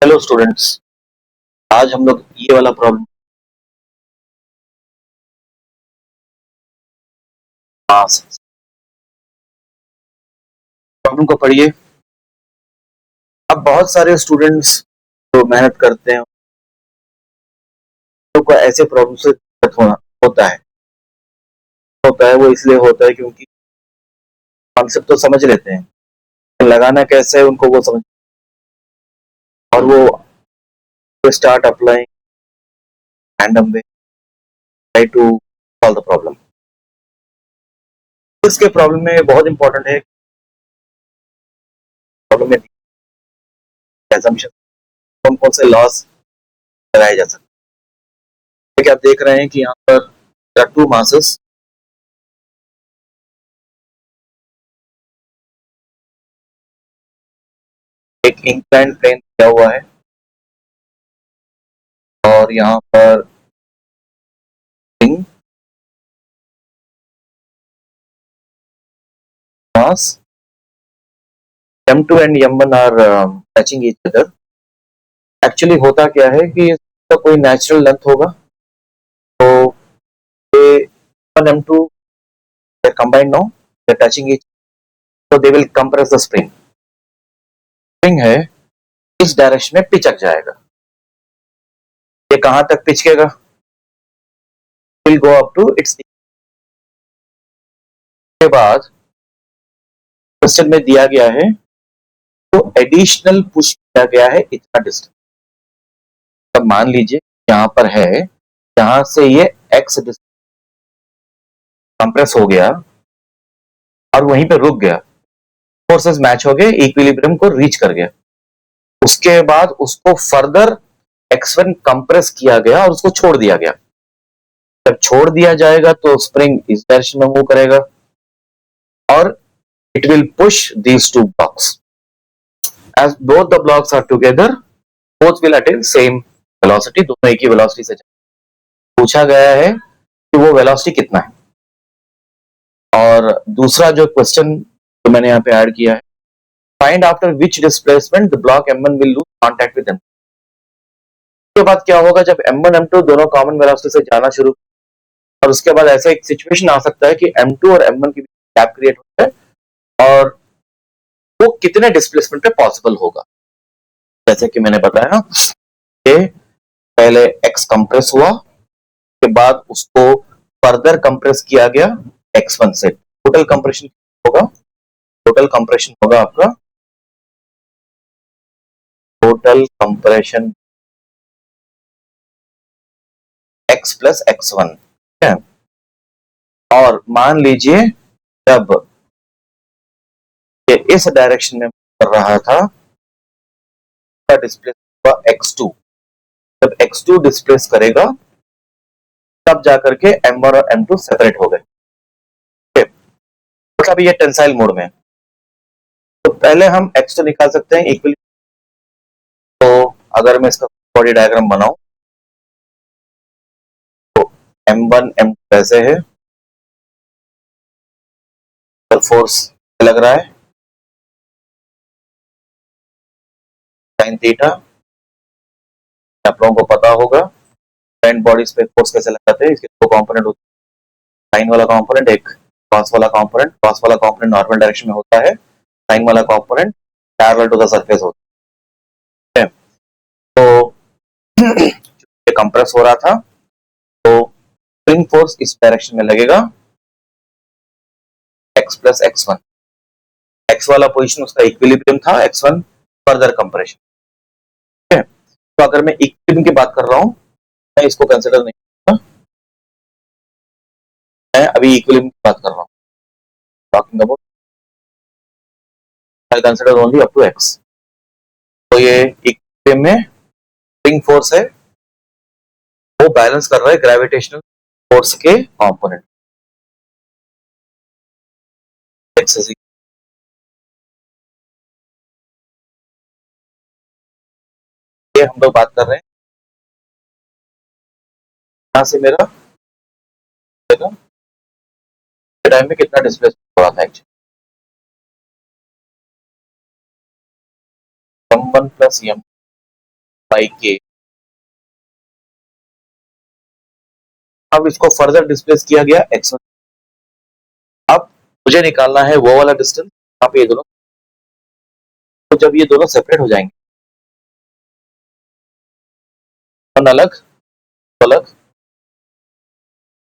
Hello students. आज हम लोग ये वाला प्रॉब्लम को पढ़िए। अब बहुत सारे स्टूडेंट्स जो मेहनत करते हैं उनको ऐसे प्रॉब्लम से दिक्कत होता है। वो इसलिए होता है क्योंकि कॉन्सेप्ट तो समझ लेते हैं, लगाना कैसे है उनको वो समझ, और वो start applying random way try to solve the problem. इसके प्रॉब्लम में बहुत इंपॉर्टेंट है प्रॉब्लम में assumption, कौन कौन से लॉस लगाए जा सकते हैं। कि आप देख रहे हैं कि यहाँ पर टू मासेस, एक इंक्लाइन प्लेन दिया हुआ है और यहाँ पर मास M2 and M1 are touching each other। Actually होता क्या है कि इसका कोई नेचुरल लेंथ होगा, तो ये M1 M2 combined no, they touching each, so they will compress the spring। Spring है इस डायरेक्शन में पिचक जाएगा। ये कहां तक पिचकेगा? Will go up to its. के बाद क्वेश्चन में दिया गया है तो एडिशनल पुश किया गया है इतना डिस्टेंस। अब मान लीजिए यहां पर है, यहां से ये एक्स कंप्रेस हो गया और वहीं पे रुक गया, फोर्सेस मैच हो गए, इक्विलिब्रियम को रीच कर गया। उसके बाद उसको फर्दर x1 कंप्रेस किया गया और उसको छोड़ दिया गया। जब छोड़ दिया जाएगा तो स्प्रिंग इस डायरेक्शन में मूव करेगा और it will push these two blocks. As both the blocks are together, both will attain same velocity. दोनों एक ही वेलोसिटी से पूछा गया है कि वो वेलोसिटी कितना है। और दूसरा जो क्वेश्चन जो मैंने यहाँ पे ऐड किया है, find after which displacement the block M1 will lose contact with M2। उसके बाद क्या होगा जब M1 M2 दोनों कॉमन वेलोसिटी से जाना शुरू, और उसके बाद ऐसा एक सिचुएशन आ सकता है कि M2 और M1 के बीच गैप क्रिएट होता है और वो कितने डिस्प्लेसमेंट पे पॉसिबल होगा। जैसे कि मैंने बताया कि पहले x कंप्रेस हुआ, के बाद उसको फर्दर कंप्रेस किया गया x1 से। टोटल कंप्रेशन होगा, टोटल कंप्रेशन होगा आपका, total compression x plus x1, ठीक है। और मान लीजिए जब ये इस डायरेक्शन में कर रहा था, डिस्प्लेस हुआ x2। जब x2 डिस्प्लेस करेगा तब जाकर के M1 और M2 सेपरेट हो गए। मतलब ये टेंसाइल मोड में, तो पहले हम x2 निकाल सकते हैं इक्वली। तो अगर मैं इसका बॉडी डायग्राम बनाऊं तो M1 M2 ऐसे है, फोर्स लग रहा है साइन थीटा। आप लोगों को पता होगा करंट बॉडीज पे फोर्स कैसे लगाते हैं, इसके दो कंपोनेंट होते हैं, साइन वाला कंपोनेंट, एक कॉस वाला कंपोनेंट। कॉस वाला कंपोनेंट नॉर्मल डायरेक्शन में होता है, साइन वाला component parallel to the surface होता है। तो ये कंप्रेस हो रहा था तो स्प्रिंग फोर्स इस डायरेक्शन में लगेगा x प्लस x1। x वाला पोजीशन उसका इक्विलिब्रियम था, x1 फर्दर कंप्रेशन, ठीक है। तो अगर मैं इक्विलिब्रियम की बात कर रहा हूं, मैं इसको कंसिडर नहीं करूंगा, मैं अभी इक्विलिब्रियम की बात कर रहा हूं। Talking about I consider only up to x। तो ये इक्विलिब्रियम में स्प्रिंग फोर्स है, वो बैलेंस कर रहा है ग्रेविटेशनल फोर्स के कंपोनेंट। ये हम लोग बात कर रहे हैं यहां से मेरा टाइम में कितना डिस्प्लेसमेंट हो रहा था actually, M1 plus M by के। अब इसको फर्दर डिस्प्लेस किया गया x1। अब मुझे निकालना है वो वाला डिस्टेंस यहाँ पे ये दोनों, तो जब ये दोनों सेपरेट हो जाएंगे, वन अलग अलग,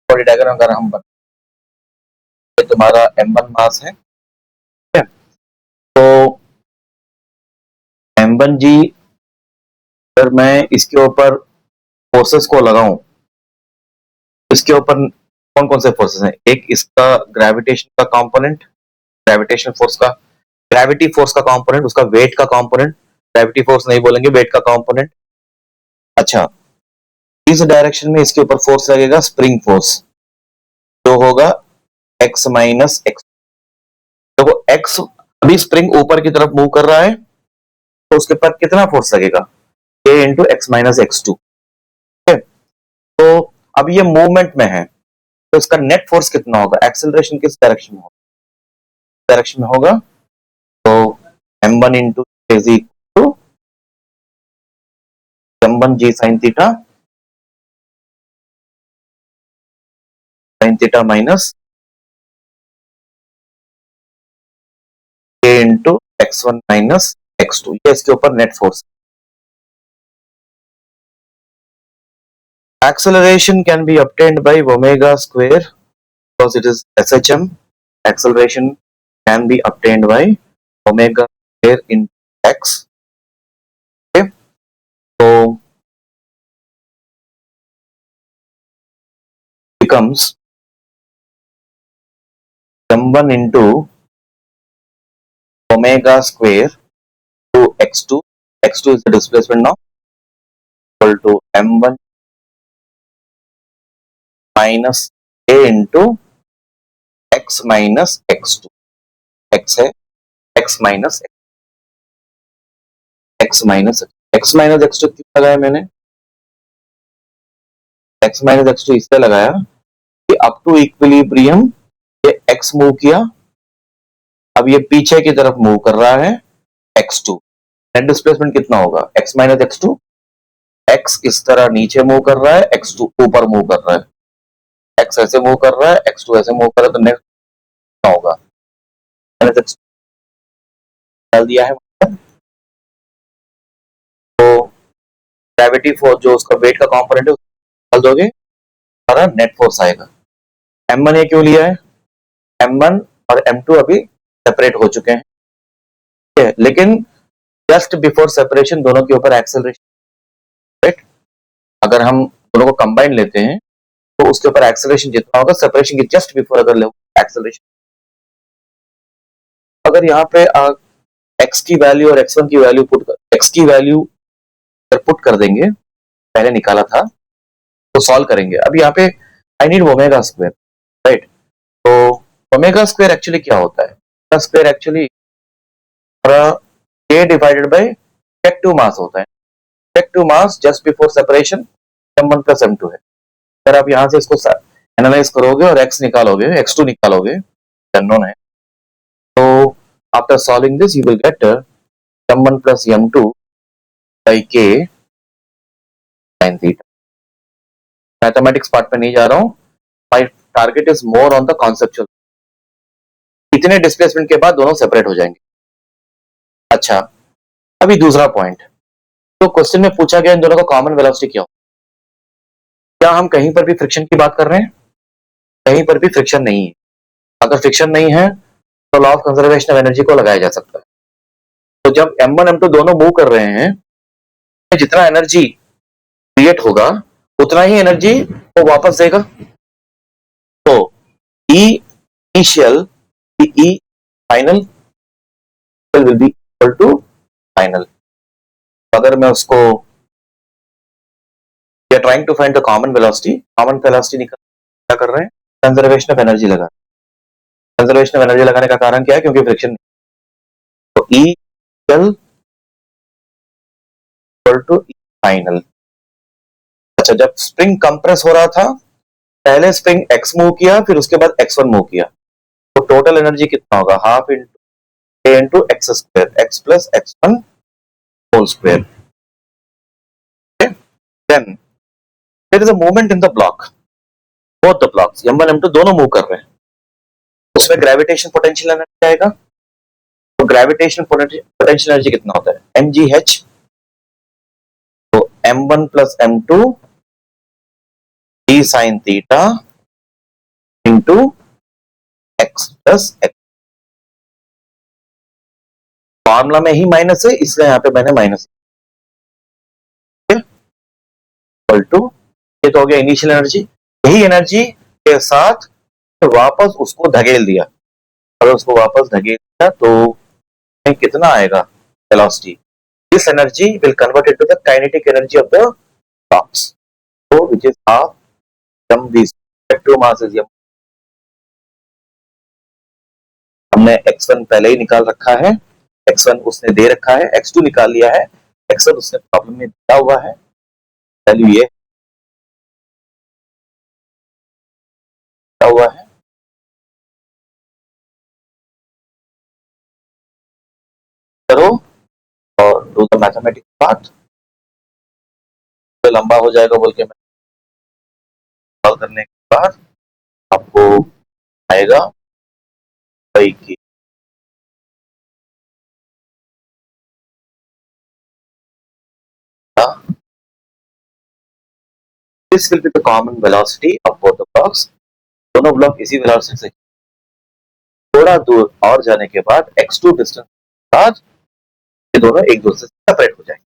बॉडी डायग्राम अगर हम बनाए, तुम्हारा m1 मास है, ठीक है? तो m1g अगर मैं इसके ऊपर फोर्सेस को लगाऊं, इसके ऊपर कौन कौन से फोर्सेस हैं? एक इसका ग्रेविटेशन का कंपोनेंट, ग्रेविटेशन फोर्स का, ग्रेविटी फोर्स का कंपोनेंट, उसका वेट का कंपोनेंट, ग्रेविटी फोर्स नहीं बोलेंगे, वेट का कंपोनेंट। अच्छा, इस डायरेक्शन में इसके ऊपर फोर्स लगेगा स्प्रिंग फोर्स, जो होगा x माइनस एक्स। देखो x अभी स्प्रिंग ऊपर की तरफ मूव कर रहा है, तो उसके ऊपर कितना फोर्स लगेगा? a into x minus x two. तो अब ये मूवमेंट में है, तो इसका नेट फोर्स कितना होगा? एक्सेलरेशन किस डायरेक्शन में होगा? डायरेक्शन में होगा, तो m1 into is equal to m1g sin theta minus a into x1 minus x2, ये इसके ऊपर net force. Acceleration can be obtained by omega square because it is SHM. Acceleration can be obtained by omega square into x. Okay, so becomes m1 into omega square to x2. x2 is the displacement now, equal to m1 minus a into x minus x2. x है x minus x minus x minus x2 क्यों लगाया मैंने? x minus x2 इसलिए लगाया कि up to equilibrium ये x move किया, अब ये पीछे की तरफ मूव कर रहा है x2। नेट डिस्प्लेसमेंट कितना होगा? x minus x2। x इस तरह नीचे मूव कर रहा है, x2 ऊपर मूव कर रहा है, x ऐसे मूव कर रहा है, x2 ऐसे मूव कर रहा है, तो नेट कितना होगा? मैंने x डाल दिया है, तो ग्रेविटी फोर्स जो उसका वेट का कंपोनेंट है डाल दोगे, सारा नेट फोर्स आएगा। m1 ये क्यों लिया है? m1 और m2 अभी सेपरेट हो चुके हैं, ठीक है? लेकिन जस्ट बिफोर सेपरेशन दोनों के ऊपर एक्सेलरेशन, राइट? अगर हम दोनों को कंबाइन लेते हैं तो उसके ऊपर एक्सेलरेशन जितना होगा सेपरेशन के जस्ट बिफोर अगर ले एक्सेलरेशन, अगर यहाँ पे x की वैल्यू और x1 की वैल्यू x की वैल्यू पुट कर देंगे, पहले निकाला था, तो सॉल्व करेंगे। अब यहाँ पे I need omega square, right? तो ओमेगा स्क्वायर एक्चुअली क्या होता है? Omega square actually k divided by effective mass होता है। Effective mass just before separation m1 plus m2 है। अगर आप यहाँ से इसको एनालाइज करोगे और x निकालोगे, x2 निकालोगे, अननोन है, तो after solving this you will get m1 plus m2 by k sin theta। Mathematics part पे नहीं जा रहा हूं, my target is more on the conceptual. इतने डिस्प्लेसमेंट के बाद दोनों सेपरेट हो जाएंगे। अच्छा, अभी दूसरा पॉइंट, तो क्वेश्चन में पूछा गया इन दोनों का कॉमन वेलोसिटी क्या हो? क्या हम कहीं पर भी फ्रिक्शन की बात कर रहे हैं? कहीं पर भी फ्रिक्शन नहीं है। अगर फ्रिक्शन नहीं है तो law of conservation of energy को लगाया जा सकता है। तो जब m1 m2 दोनों मूव कर रहे हैं, जितना एनर्जी क्रिएट होगा उतना ही एनर्जी वो वापस देगा। तो E initial E final will be equal to final. अगर मैं उसको we are trying to find the common velocity निकाल, क्या कर रहे हैं? कंजर्वेशन ऑफ एनर्जी लगा। कंजर्वेशन ऑफ एनर्जी लगाने का कारण क्या है? क्योंकि फ्रिक्शन। तो E equal to E final. अच्छा, जब स्प्रिंग कंप्रेस हो रहा था, पहले स्प्रिंग x मूव किया, फिर उसके बाद x1 मूव किया, तो टोटल एनर्जी कितना होगा? Half into a into x square, x plus x1 whole square. then there is a movement in the block, both the blocks m1 m2 दोनों move कर रहे हैं, उसमें ग्रेविटेशन पोटेंशियल एनर्जी आएगा। तो ग्रेविटेशन पोटेंशियल एनर्जी कितना होता है mgh, तो m1 plus m2 d sin theta into x plus x। Formula में ही माइनस है इसलिए यहां पे मैंने माइनस इक्वल टू, ये तो हो गया इनिशियल एनर्जी। यही एनर्जी के साथ वापस उसको धकेल दिया, अगर उसको वापस धकेल दिया तो कितना आएगा velocity. This energy will convert into the kinetic energy of the box, so which is half mv, vector mass is m। हमने x1 पहले ही निकाल रखा है, x1 उसने दे रखा है, x2 निकाल लिया है, x1 उसने प्रॉब्लम में दिया हुआ है, वैल्यू ये हुआ है। करो और डू द मैथमेटिक्स पार्ट, तो लंबा हो जाएगा बोल के मैं सॉल्व करने के बाद आपको आएगा भाई की this will be the common velocity of both the blocks। दोनों ब्लॉक इसी वेलोसिटी से थोड़ा दूर और जाने के बाद x2 डिस्टेंस के बाद ये दोनों एक दूसरे से सेपरेट हो जाएंगे।